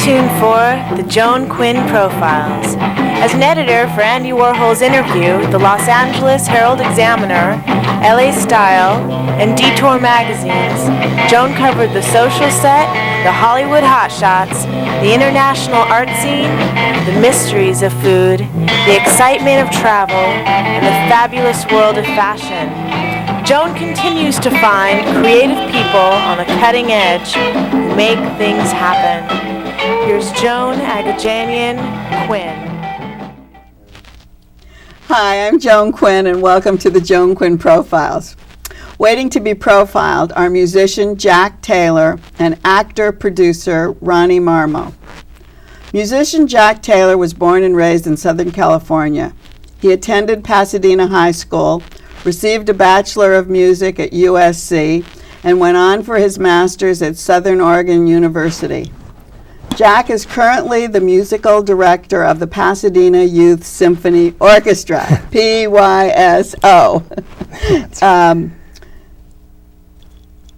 tuned for the Joan Quinn Profiles. As an editor for Andy Warhol's Interview, the Los Angeles Herald-Examiner, LA Style, and Detour magazines, Joan covered the social set, the Hollywood hotshots, the international art scene, the mysteries of food, the excitement of travel, and the fabulous world of fashion. Joan continues to find creative people on the cutting edge who make things happen. Here's Joan Quinn. Hi, I'm Joan Quinn, and welcome to the Joan Quinn Profiles. Waiting to be profiled are musician Jack Taylor and actor-producer Ronnie Marmo. Musician Jack Taylor was born and raised in Southern California. He attended Pasadena High School, received a Bachelor of Music at USC, and went on for his master's at Southern Oregon University. Jack is currently the musical director of the Pasadena Youth Symphony Orchestra, PYSO.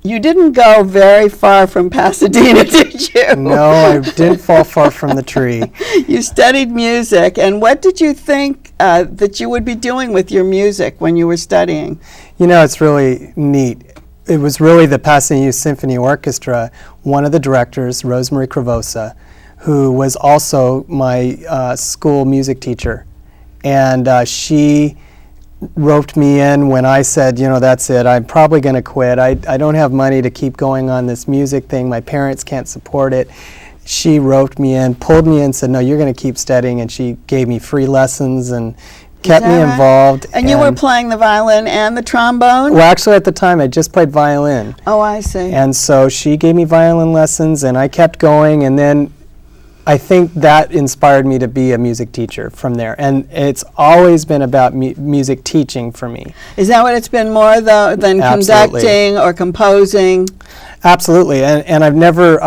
You didn't go very far from Pasadena, did you? No, I didn't fall far from the tree. You studied music, and what did you think that you would be doing with your music when you were studying? You know, it's really neat. It was really the Pasadena Youth Symphony Orchestra, one of the directors, Rosemary Cravosa, who was also my school music teacher. And she roped me in when I said, you know, that's it, I'm probably going to quit. I don't have money to keep going on this music thing. My parents can't support it. She roped me in, pulled me in, said, no, you're going to keep studying. And she gave me free lessons and kept me involved. And you were playing the violin and the trombone? Well, actually, at the time, I just played violin. Oh, I see. And so she gave me violin lessons, and I kept going, and then I think that inspired me to be a music teacher from there. And it's always been about music teaching for me. Is that what it's been more, though, than conducting or composing? Absolutely. And I've never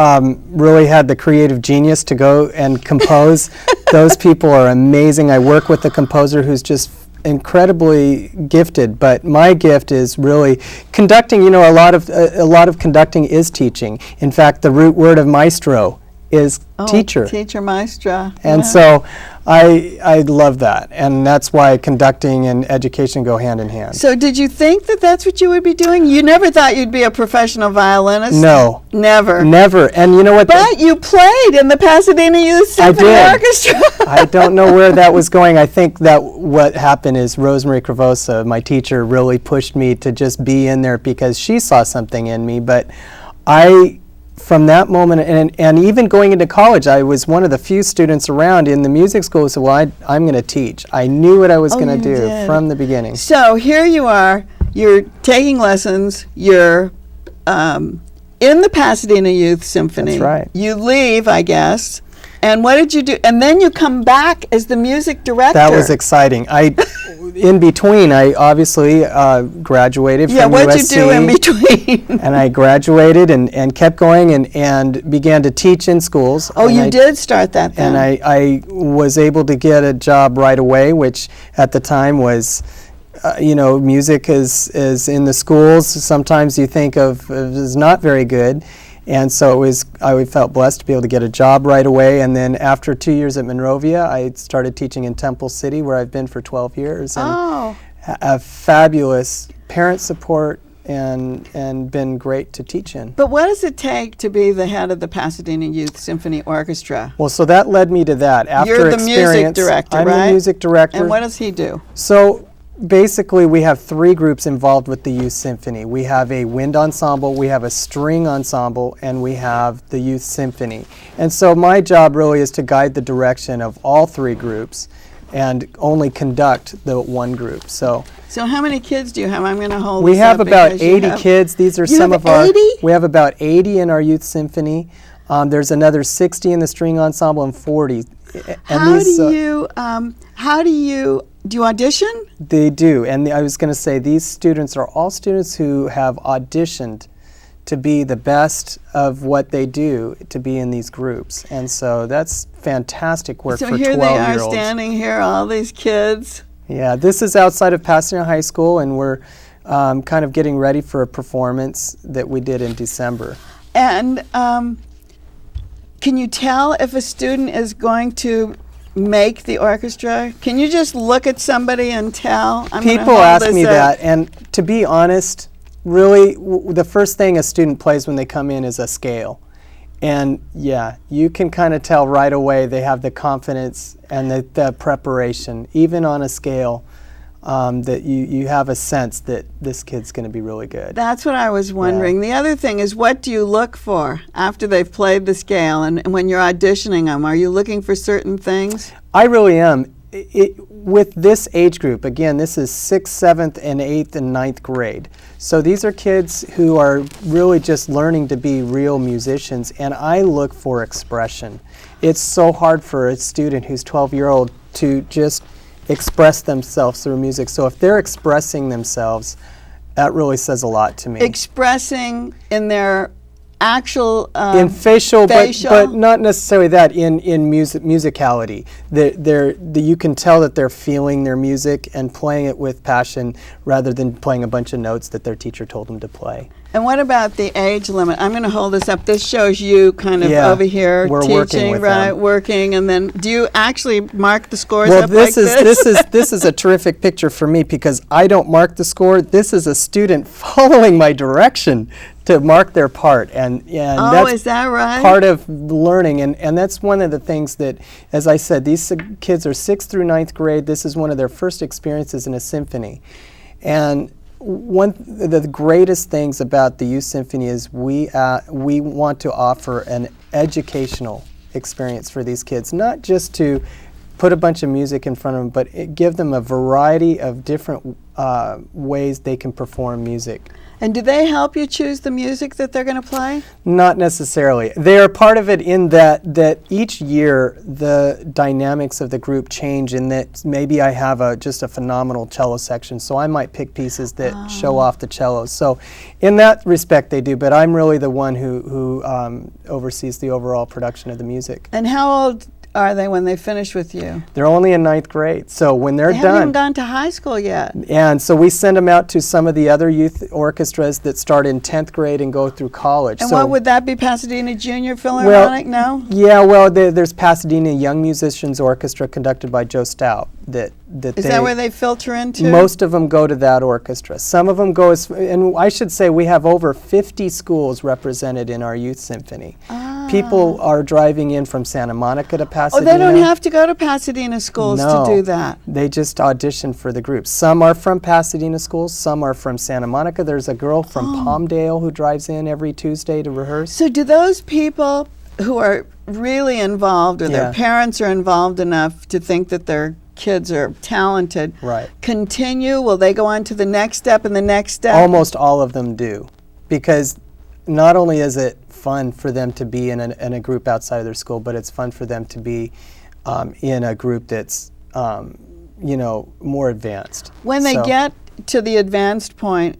really had the creative genius to go and compose. Those people are amazing. I work with a composer who's just incredibly gifted, but my gift is really conducting. You know, a lot of conducting is teaching. In fact, the root word of maestro is teacher. Teacher, maestro. And so I love that, and that's why conducting and education go hand in hand. So did you think that that's what you would be doing? You never thought you'd be a professional violinist? No. Never? Never. And you know what? But you played in the Pasadena Youth Symphony Orchestra. I don't know where that was going. I think that what happened is Rosemary Cravosa, my teacher, really pushed me to just be in there because she saw something in me. But from that moment, and even going into college, I was one of the few students around in the music school who said, well, I'm going to teach. I knew what I was going to do from the beginning. So here you are, you're taking lessons, you're in the Pasadena Youth Symphony. That's right. You leave, I guess, and what did you do? And then you come back as the music director. That was exciting. In between, I obviously graduated from USC. Yeah, what did you do in between? And I graduated and kept going and began to teach in schools. Oh, you did start that then. And I was able to get a job right away, which at the time was, you know, music is in the schools. Sometimes you think of as not very good. And so I felt blessed to be able to get a job right away. And then after 2 years at Monrovia, I started teaching in Temple City, where I've been for 12 years. And a fabulous parent support and been great to teach in. But what does it take to be the head of the Pasadena Youth Symphony Orchestra? Well, so that led me to that. You're the music director, right? I'm the music director. And what does he do? So basically, we have three groups involved with the Youth Symphony. We have a wind ensemble, we have a string ensemble, and we have the Youth Symphony. And so my job really is to guide the direction of all three groups and only conduct the one group. So how many kids do you have? I'm going to hold we this have up about 80 kids. These are some of our 80? We have about 80 in our Youth Symphony. There's another 60 in the string ensemble and 40. How do you audition? They do, and I was going to say these students are all students who have auditioned to be the best of what they do, to be in these groups, and so that's fantastic work for 12-year-olds. So here they are standing here, all these kids. Yeah, this is outside of Pasadena High School, and we're kind of getting ready for a performance that we did in December. And can you tell if a student is going to make the orchestra? Can you just look at somebody and tell? People ask me that, and to be honest, really, the first thing a student plays when they come in is a scale. And yeah, you can kind of tell right away they have the confidence and the preparation, even on a scale, that you have a sense that this kid's going to be really good. That's what I was wondering. The other thing is, what do you look for after they've played the scale, and when you're auditioning them? Are you looking for certain things? I really am. With this age group, again, this is 6th, 7th, and 8th and 9th grade. So these are kids who are really just learning to be real musicians, and I look for expression. It's so hard for a student who's 12-year-old to just express themselves through music. So if they're expressing themselves, that really says a lot to me. Expressing in their actual in facial. But not necessarily that, in musicality. You can tell that they're feeling their music and playing it with passion rather than playing a bunch of notes that their teacher told them to play. And what about the age limit? I'm going to hold this up. This shows you kind of over here we're teaching, working with right? them. Working, and then do you actually mark the scores up this like this? This is a terrific picture for me because I don't mark the score. This is a student following my direction to mark their part, and that's is that right? part of learning, and that's one of the things that, as I said, these kids are 6th through 9th grade. This is one of their first experiences in a symphony, and one of the greatest things about the youth symphony is we want to offer an educational experience for these kids, not just to put a bunch of music in front of them, but give them a variety of different ways they can perform music. And do they help you choose the music that they're going to play? Not necessarily. They are part of it in that each year the dynamics of the group change, in that maybe I have just a phenomenal cello section, so I might pick pieces that show off the cellos. So in that respect they do, but I'm really the one who oversees the overall production of the music. And how old are they when they finish with you? They're only in 9th grade, so when they're They done. haven't even gone to high school yet. And so we send them out to some of the other youth orchestras that start in 10th grade and go through college. And so what would that be, Pasadena Junior Philharmonic? No? Yeah, well, there's Pasadena Young Musicians Orchestra conducted by Joe Stout. Is that where they filter into? Most of them go to that orchestra. Some of them go, and I should say we have over 50 schools represented in our youth symphony. People are driving in from Santa Monica to Pasadena. Oh, they don't have to go to Pasadena schools to do that. They just audition for the group. Some are from Pasadena schools, some are from Santa Monica. There's a girl from Palmdale who drives in every Tuesday to rehearse. So do those people who are really involved, or their parents are involved enough to think that their kids are talented, continue? Will they go on to the next step and the next step? Almost all of them do, because not only is it fun for them to be in a group outside of their school, but it's fun for them to be in a group that's more advanced. When they get to the advanced point,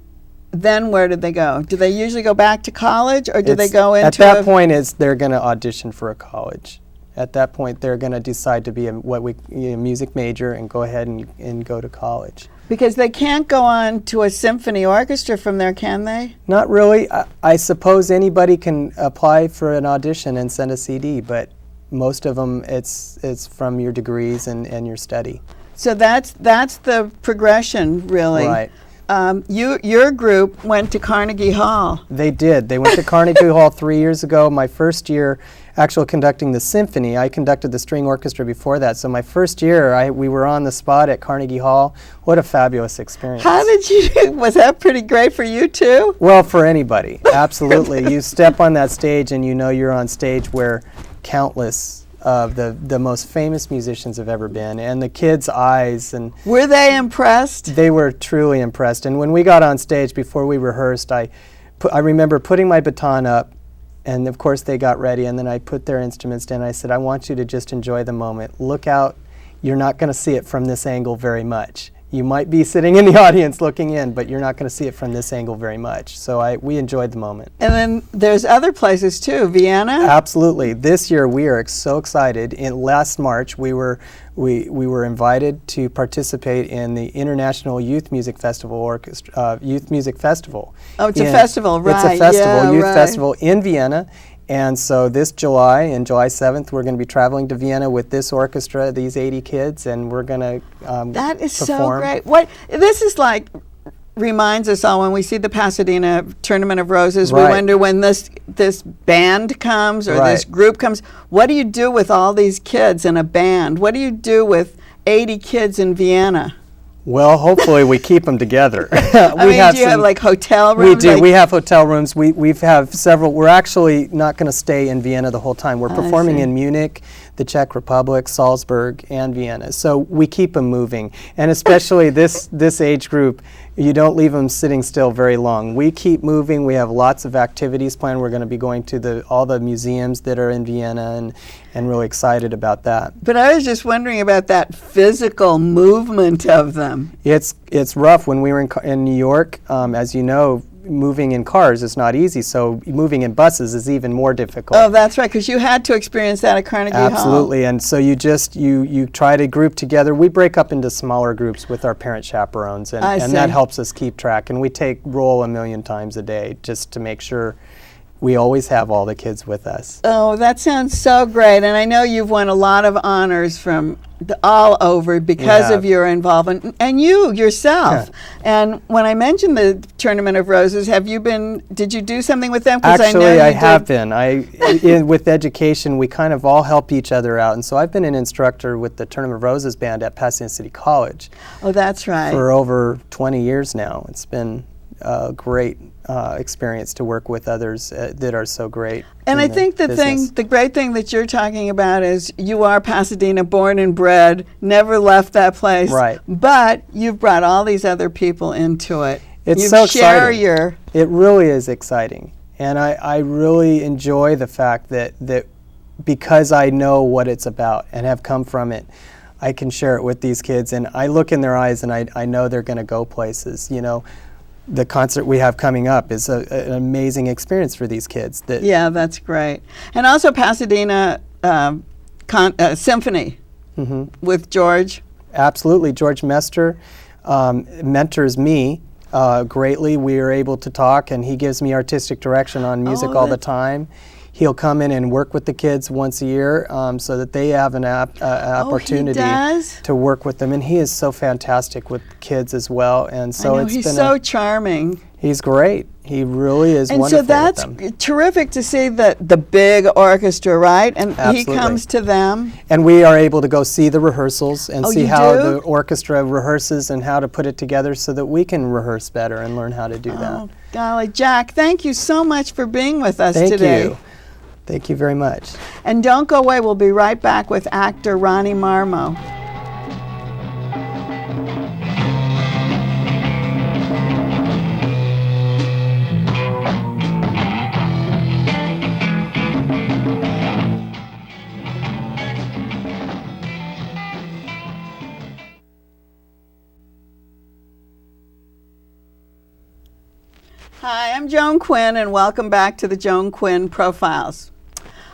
then where do they go? Do they usually go back to college, or do they go into at that point they're going to audition for a college. At that point they're going to decide to be a music major and go ahead and go to college. Because they can't go on to a symphony orchestra from there, can they? Not really. I suppose anybody can apply for an audition and send a CD, but most of them it's from your degrees and your study. So that's the progression, really. Right. Your group went to Carnegie Hall. They did. They went to Carnegie Hall 3 years ago. My first year actually conducting the symphony. I conducted the string orchestra before that. So my first year, we were on the spot at Carnegie Hall. What a fabulous experience. How did you, was that pretty great for you too? Well, for anybody, absolutely. You step on that stage and you know you're on stage where countless of the most famous musicians have ever been, and the kids' eyes. And were they impressed? They were truly impressed. And when we got on stage, before we rehearsed, I remember putting my baton up, and of course they got ready, and then I put their instruments down. I said, I want you to just enjoy the moment. Look out. You're not going to see it from this angle very much. You might be sitting in the audience looking in, but you're not going to see it from this angle very much. So we enjoyed the moment. And then there's other places too, Vienna? Absolutely. This year we are so excited. Last March we were invited to participate in the International Youth Music Festival Youth Music Festival. Oh, it's a festival, right. It's a festival, yeah, youth right. festival in Vienna. And so this July, on July 7th, we're going to be traveling to Vienna with this orchestra, these 80 kids, and we're going to That is so perform. great. What this is like reminds us all when we see the Pasadena Tournament of Roses, we Right. wonder when this band comes or this Right. group comes, what do you do with all these kids in a band? What do you do with 80 kids in Vienna? Well, hopefully we keep them together. I mean, do you have like hotel rooms? We do. Like, We have hotel rooms. We have several. We're actually not going to stay in Vienna the whole time. We're I performing see. in Munich, the Czech Republic, Salzburg, and Vienna. So we keep them moving. And especially this age group, you don't leave them sitting still very long. We keep moving. We have lots of activities planned. We're going to be going to all the museums that are in Vienna and really excited about that. But I was just wondering about that physical movement of them. It's rough. When we were in New York, as you know, moving in cars is not easy, so moving in buses is even more difficult. Oh, that's right, because you had to experience that at Carnegie Hall. Absolutely, and so you try to group together. We break up into smaller groups with our parent chaperones, and I see. that helps us keep track. And we take roll a million times a day just to make sure we always have all the kids with us. Oh, that sounds so great. And I know you've won a lot of honors from all over because of have. your involvement, and you yourself. And when I mentioned the Tournament of Roses, did you do something with them? 'Cause Actually, I know you I have did. been. With education, we kind of all help each other out. And so I've been an instructor with the Tournament of Roses band at Pasadena City College Oh, that's right. for over 20 years now. It's been a great experience to work with others that are so great. And in I think business. the great thing that you're talking about is you are Pasadena born and bred, never left that place. Right. But you've brought all these other people into it. It's you so share exciting. It really is exciting. And I really enjoy the fact that because I know what it's about and have come from it, I can share it with these kids. And I look in their eyes and I know they're going to go places. You know, the concert we have coming up is an amazing experience for these kids. Yeah, that's great. And also Pasadena Symphony with George. Absolutely. George Mester mentors me greatly. We are able to talk, and he gives me artistic direction on music all the time. He'll come in and work with the kids once a year so that they have an opportunity to work with them. And he is so fantastic with kids as well. And so I know, he's so charming. He's great. He really is wonderful. And so that's terrific to see the big orchestra, right? And Absolutely. he comes to them. And we are able to go see the rehearsals and see you how do? the orchestra rehearses and how to put it together so that we can rehearse better and learn how to do that. Oh, golly, Jack, thank you so much for being with us Thank today. you. Thank you very much. And don't go away. We'll be right back with actor Ronnie Marmo. Hi, I'm Joan Quinn, and welcome back to the Joan Quinn Profiles.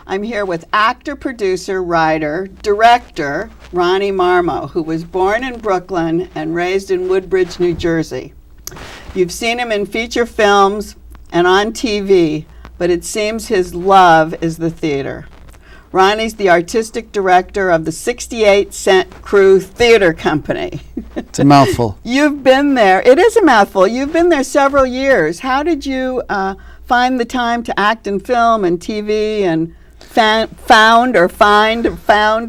I'm here with actor, producer, writer, director Ronnie Marmo, who was born in Brooklyn and raised in Woodbridge, New Jersey. You've seen him in feature films and on TV, but it seems his love is the theater. Ronnie's the artistic director of the 68 Cent Crew Theater Company. It's a mouthful. You've been there. It is a mouthful. You've been there several years. How did you find the time to act in film and TV and found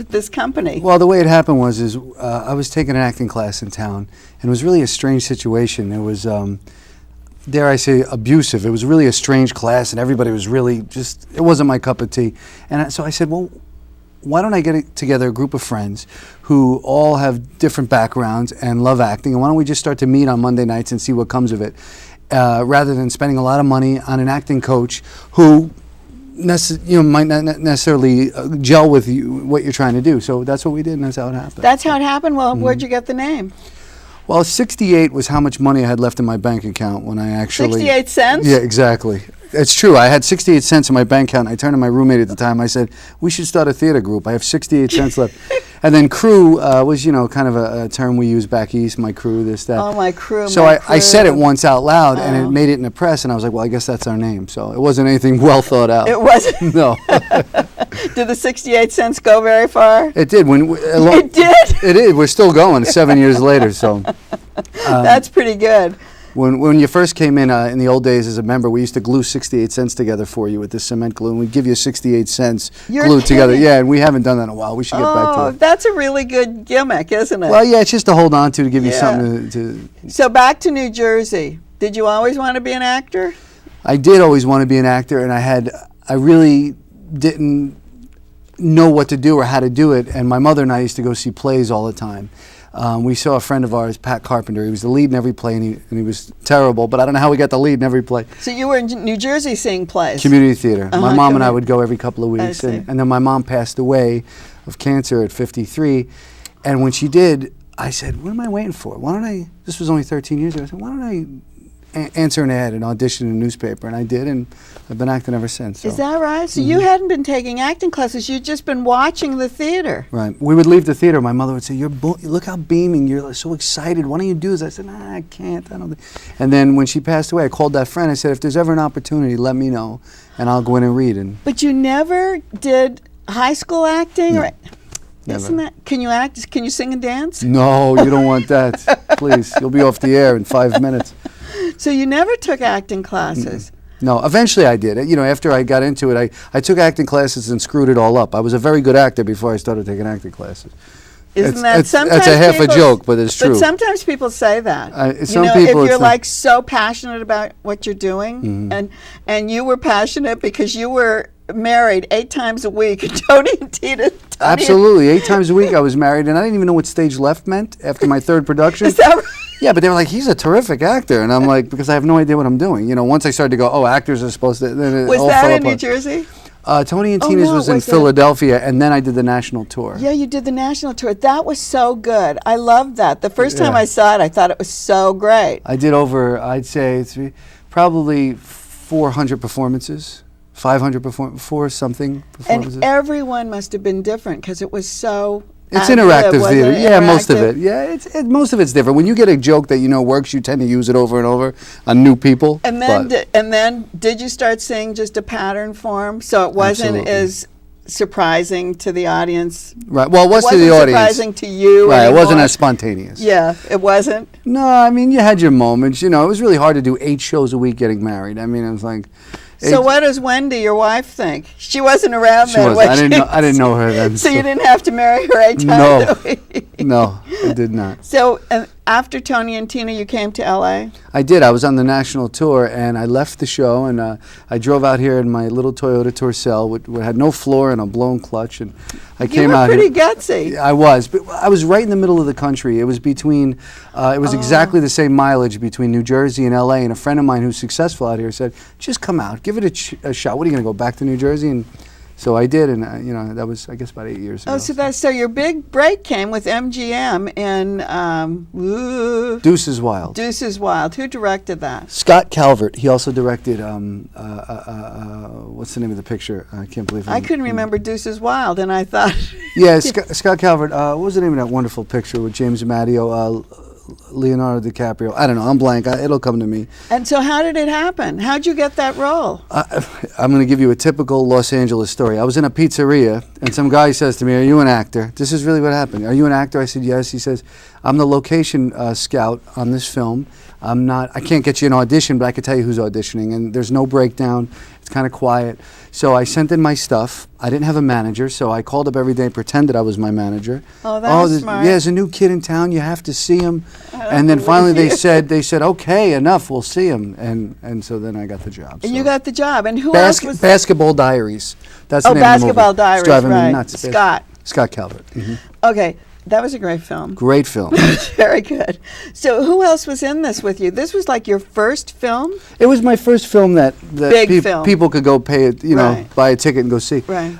this company? Well, the way it happened was I was taking an acting class in town, and it was really a strange situation. It was, dare I say, abusive. It was really a strange class, and everybody was really just, it wasn't my cup of tea. And so I said, well, why don't I get together a group of friends who all have different backgrounds and love acting, and why don't we just start to meet on Monday nights and see what comes of it, rather than spending a lot of money on an acting coach who might not necessarily gel with you, what you're trying to do. So that's what we did, and that's how it happened. That's how it happened? Well, where'd you get the name? Well, 68 was how much money I had left in my bank account when I actually... 68 cents? Yeah, exactly. It's true. I had 68 cents in my bank account. I turned to my roommate at the time. I said, we should start a theater group. I have 68 cents left. And then crew was, kind of a term we use back east, my crew, this, that. Oh, my crew. So my I said it crew. once out loud, and it made it in the press, and I was like, well, I guess that's our name. So it wasn't anything well thought out. It wasn't. No. Did the 68 cents go very far? It did. It did? It is. We're still going 7 years later, so. That's pretty good. When you first came in the old days as a member, we used to glue 68 cents together for you with this cement glue, and we'd give you 68 cents You're glued together. kidding. Yeah, and we haven't done that in a while. We should get back to Oh, it. that's a really good gimmick, isn't it? Well, yeah, it's just to hold on to give you Yeah. something to. So back to New Jersey. Did you always want to be an actor? I did always want to be an actor, and I really didn't know what to do or how to do it, and my mother and I used to go see plays all the time. We saw a friend of ours, Pat Carpenter. He was the lead in every play, and he was terrible, but I don't know how he got the lead in every play. So you were in New Jersey seeing plays? Community theater. My Uh-huh, mom and I community. would go every couple of weeks, see. and then my mom passed away of cancer at 53, and when she did, I said, what am I waiting for? Why don't I, this was only 13 years ago, I said, why don't I answer an ad and audition in a newspaper? And I did, and I've been acting ever since. So. Is that right? So you hadn't been taking acting classes, you'd just been watching the theater. Right. We would leave the theater. My mother would say, look how beaming. You're so excited. Why don't you do this? I said, nah, I can't. I don't. And then when she passed away, I called that friend. I said, if there's ever an opportunity, let me know, and I'll go in and read. And But you never did high school acting? No, Or, isn't never. that, can you act, can you sing and dance? No, you don't want that. Please. You'll be off the air in 5 minutes. So you never took acting classes? No, eventually I did. After I got into it, I took acting classes and screwed it all up. I was a very good actor before I started taking acting classes. Isn't that It's sometimes a half a people- joke, but it's true. But sometimes people say that. Some if people, you're it's like so passionate about what you're doing, Mm-hmm. and you were passionate because you were married 8 times a week, Tony and Tina. Absolutely. 8 times a week I was married, and I didn't even know what stage left meant after my 3rd production. Is that right? Yeah, but they were like, he's a terrific actor. And I'm like, because I have no idea what I'm doing. Once I started to go, oh, actors are supposed to, then it Was all that fell in New apart. Jersey? Tony and Oh, Tina's no, was in was it? Philadelphia, and then I did the national tour. Yeah, you did the national tour. That was so good. I loved that. The first time Yeah. I saw it, I thought it was so great. I did over, I'd say, probably 400 performances, 500 performances. And everyone must have been different because it was so. It's ad lib, interactive wasn't theater. it? Yeah, most of Interactive? it. Yeah, most of it's different. When you get a joke that works, you tend to use it over and over on new people. And then, but- did you start seeing just a pattern form, so it wasn't Absolutely. as surprising to the audience? right. Well, what's It to the wasn't audience? surprising to you. Right. It wasn't anymore? as spontaneous. Yeah, it wasn't. No, I mean, you had your moments. It was really hard to do 8 shows a week getting married. I mean, it was like. So what does Wendy, your wife, think? She wasn't around She then, was. was she? I didn't know her then. So you didn't have to marry her 8 times No. a week. No, I did not. So after Tony and Tina, you came to L.A.? I did. I was on the national tour, and I left the show, and I drove out here in my little Toyota Tercel, which had no floor and a blown clutch, and I You came were out pretty here. gutsy. I was, but I was right in the middle of the country. It was between, it was exactly the same mileage between New Jersey and L.A., and a friend of mine who's successful out here said, just come out, give it a shot. What are you going to go back to New Jersey? And so I did, and that was, I guess, about 8 years ago. Oh, so your big break came with MGM in Deuces Wild. Deuces Wild. Who directed that? Scott Calvert. He also directed, what's the name of the picture? I can't believe I couldn't remember Deuces Wild, and I thought. Yeah, Scott Calvert. What was the name of that wonderful picture with James Matteo, Leonardo DiCaprio? I don't know. I'm blank. It'll come to me. And so how did it happen? How'd you get that role? I'm going to give you a typical Los Angeles story. I was in a pizzeria, and some guy says to me, "Are you an actor?" This is really what happened. "Are you an actor?" I said, "Yes." He says, "I'm the location scout on this film. I can't get you an audition, but I can tell you who's auditioning, and there's no breakdown. It's kind of quiet." So I sent in my stuff. I didn't have a manager, so I called up every day and pretended I was my manager. Oh, that's there's- smart. Yeah, there's a new kid in town. You have to see him. And then finally they said, "Okay, enough. We'll see him." And so then I got the job. And so. you got the job. And who else was? Basketball Diaries. That's the Oh, name of the movie. Basketball Diaries, It's driving right. me nuts. Scott Calvert. Okay, that was a great film. Great film. Very good. So who else was in this with you? This was like your first film? It was my first film that Big film. people could go pay it, Right. buy a ticket and go see. Right.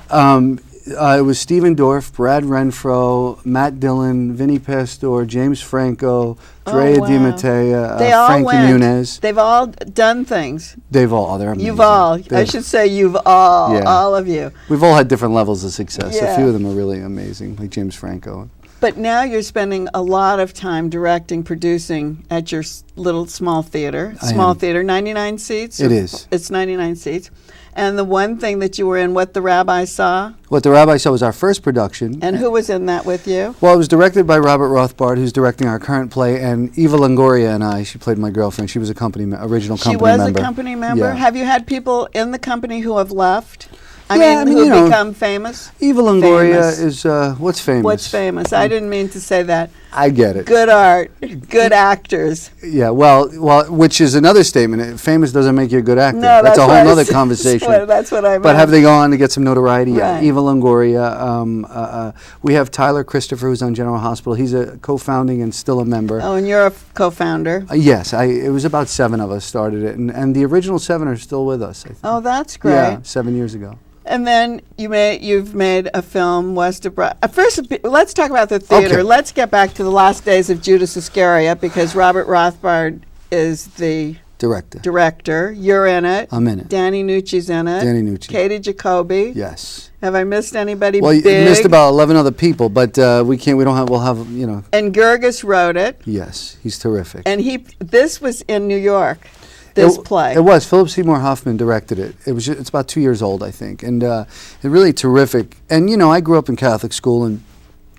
It was Stephen Dorff, Brad Renfro, Matt Dillon, Vinnie Pastore, James Franco, Drea wow. Di Matteo, They all Frankie went. Muniz. They've all done things. They're amazing. You've all. I should say you've all. Yeah. All of you. We've all had different levels of success. Yeah. A few of them are really amazing, like James Franco. But now you're spending a lot of time directing, producing at your little small theater. I Small am. theater, 99 seats? It is. It's 99 seats. And the one thing that you were in, What the Rabbi Saw, What the Rabbi Saw was our first production. and who was in that with you? Well, it was directed by Robert Rothbard, who's directing our current play, and Eva Longoria and I. She played my girlfriend. She was a original She company was member. a company member? Yeah. Have you had people in the company who have left? I Yeah, mean, I mean, who you have know, become famous? Eva Longoria Famous. is what's famous? What's famous? I didn't mean to say that. I get it. Good art, good actors. Yeah, well, which is another statement. Famous doesn't make you a good actor. No, that's a what whole I other said. conversation. That's what I meant. But have they gone on to get some notoriety? Yeah. Right. Eva Longoria. We have Tyler Christopher, who's on General Hospital. He's a co-founding and still a member. Oh, and you're a co-founder. Yes, it was about 7 of us started it, and the original 7 are still with us, I think. Oh, that's great. Yeah, 7 years ago. And then you've made a film, West of first, let's talk about the theater. Okay. Let's get back to the last days of Judas Iscariot, because Robert Rothbard is the director. You're in it. I'm in it. Danny Nucci's in it. Danny Nucci. Katie Jacoby. Yes. Have I missed anybody Well, big? you missed about 11 other people, but we don't have, we'll have, And Gerges wrote it. Yes, he's terrific. And this was in New York. This play. It was. Philip Seymour Hoffman directed it. It's about 2 years old, I think, and it really terrific. And I grew up in Catholic school, and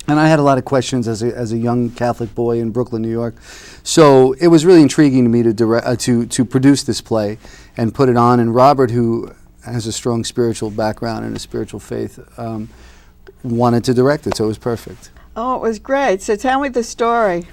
I had a lot of questions as a young Catholic boy in Brooklyn, New York. So it was really intriguing to me to produce this play and put it on. And Robert, who has a strong spiritual background and a spiritual faith, wanted to direct it, so it was perfect. Oh, it was great. So tell me the story.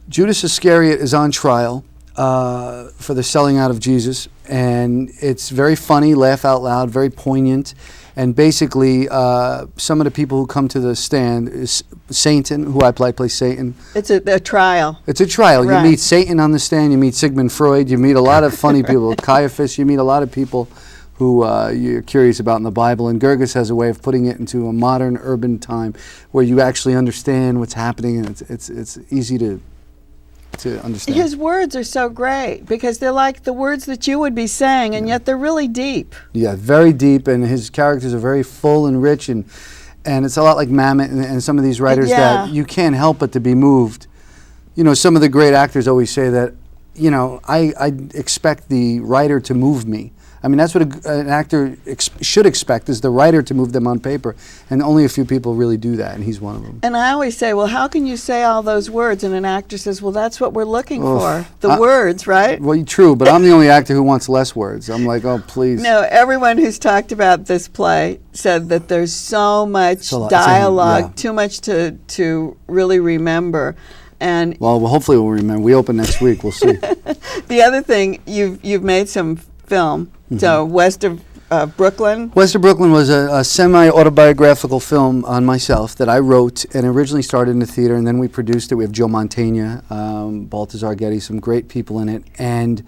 Judas Iscariot is on trial for the selling out of Jesus, and it's very funny, laugh out loud, very poignant, and basically some of the people who come to the stand is Satan, who I play Satan. It's a trial. It's a trial. Right. You meet Satan on the stand, you meet Sigmund Freud, you meet a lot of funny people, Caiaphas, you meet a lot of people who you're curious about in the Bible, and Gerges has a way of putting it into a modern urban time where you actually understand what's happening, and it's easy to understand. His words are so great because they're like the words that you would be saying, and yet they're really deep. Yeah, very deep, and his characters are very full and rich, and it's a lot like Mamet and some of these writers that you can't help but to be moved. Some of the great actors always say that, I expect the writer to move me. I mean, that's what an actor should expect, is the writer to move them on paper, and only a few people really do that, and he's one of them. And I always say, well, how can you say all those words? And an actor says, well, that's what we're looking for, the words, right? Well, true, but I'm the only actor who wants less words. I'm like, oh, please. No, everyone who's talked about this play said that there's so much a lot, dialogue, too much to really remember. And well, hopefully we'll remember. We open next week. We'll see. the other thing, you've made some film. So West of Brooklyn. West of Brooklyn was a semi-autobiographical film on myself that I wrote and originally started in the theater, and then we produced it. We have Joe Mantegna, Balthazar Getty, some great people in it, and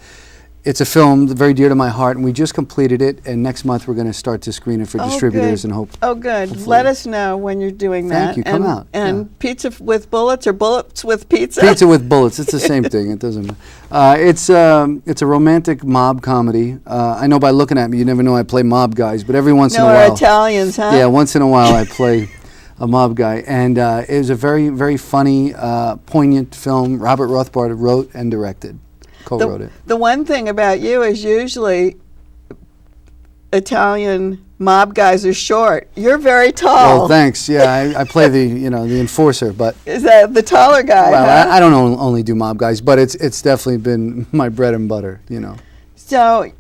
it's a film very dear to my heart, and we just completed it, and next month we're going to start to screen it for distributors and hope. Oh, good. Hopefully. Let us know when you're doing that. Thank you. Come out. And pizza with bullets or bullets with pizza? Pizza with bullets. It's the same thing. It doesn't matter. It's a romantic mob comedy. I know by looking at me, you never know I play mob guys, but every once in a while. No, Italians, huh? Yeah, once in a while I play a mob guy. And it was a very, very funny, poignant film. Robert Rothbard wrote and directed. Co-wrote it. The one thing about you is usually Italian mob guys are short. You're very tall. Well, thanks. Yeah, I play the enforcer, but is that the taller guy? well, huh? I don't only do mob guys, but it's definitely been my bread and butter. So,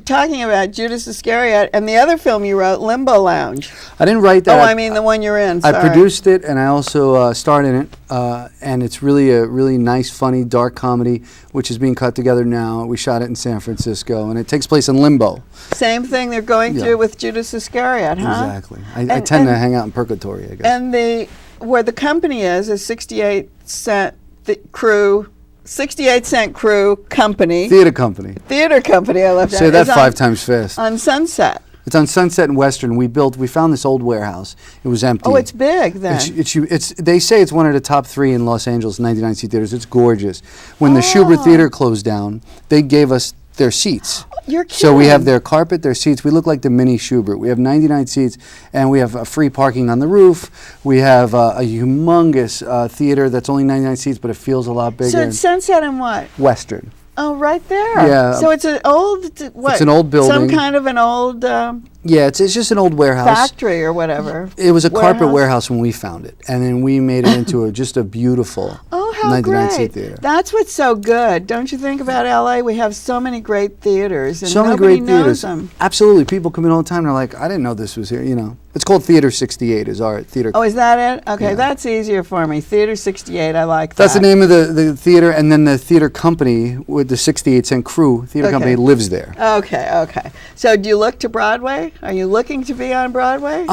talking about Judas Iscariot and the other film you wrote, Limbo Lounge. I didn't write that. Oh, I mean the one you're in. I Sorry. produced it, and I also starred in it, and it's really a really nice, funny, dark comedy, which is being cut together now. We shot it in San Francisco, and it takes place in limbo. Same thing they're going through with Judas Iscariot, huh? Exactly. I tend to hang out in purgatory, I guess. And where the company is a 68-cent crew. 68-cent crew company. Theater company. Theater company, I love that. Say that Is 5 times fast. On Sunset. It's on Sunset and Western. We found this old warehouse. It was empty. Oh, it's big then. They say it's one of the top 3 in Los Angeles 99-seat theaters. It's gorgeous. When the Schubert Theater closed down, they gave us their seats. You're kidding. So we have their carpet, their seats. We look like the mini Schubert. We have 99 seats, and we have free parking on the roof. We have a humongous theater that's only 99 seats, but it feels a lot bigger. So it's Sunset and what? Western. Oh, right there. Yeah. So it's an old, what? It's an old building. Some kind of an old Yeah, it's just an old warehouse. factory or whatever. It was a carpet warehouse when we found it, and then we made it into just a beautiful Oh, how 99-seat great. theater. That's what's so good. Don't you think about LA? We have so many great theaters, and So many nobody great knows theaters. them. Absolutely, people come in all the time. They're like, "I didn't know this was here." You know, it's called Theater 68. Is our theater? Oh, is that it? Okay, Yeah. that's easier for me. Theater 68, I like That's that. the name of the theater, and then the theater company with the 68 Cent Crew theater Okay. company lives there. Okay, okay. So do you look to Broadway? Are you looking to be on Broadway?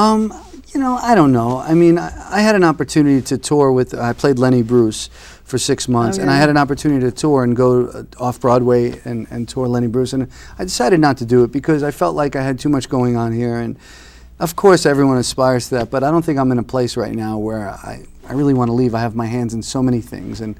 You know, I don't know. I mean, I had an opportunity to tour with. I played Lenny Bruce for 6 months, and I Okay. had an opportunity to tour and go off Broadway and tour Lenny Bruce, and I decided not to do it because I felt like I had too much going on here, and of course everyone aspires to that, but I don't think I'm in a place right now where I really want to leave. I have my hands in so many things, and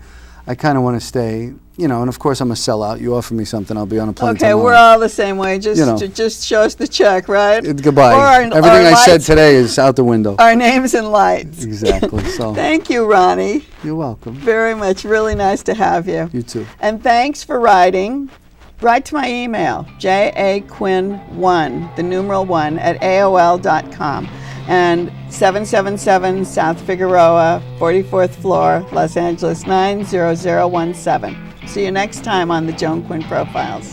I kind of want to stay, you know, and of course I'm a sellout. You offer me something, I'll be on a plane Okay, tomorrow. we're all the same way. Just, You know. just show us the check, right? Goodbye. Or our- Everything our I said lights- today is out the window. Our names and lights. Exactly, so Thank you, Ronnie. you're welcome. Very much. Really nice to have you. You too. And thanks for writing. Write to my email, jaquinn1, the numeral 1, at AOL.com. And 777 South Figueroa, 44th floor, Los Angeles 90017. See you next time on the Joan Quinn Profiles.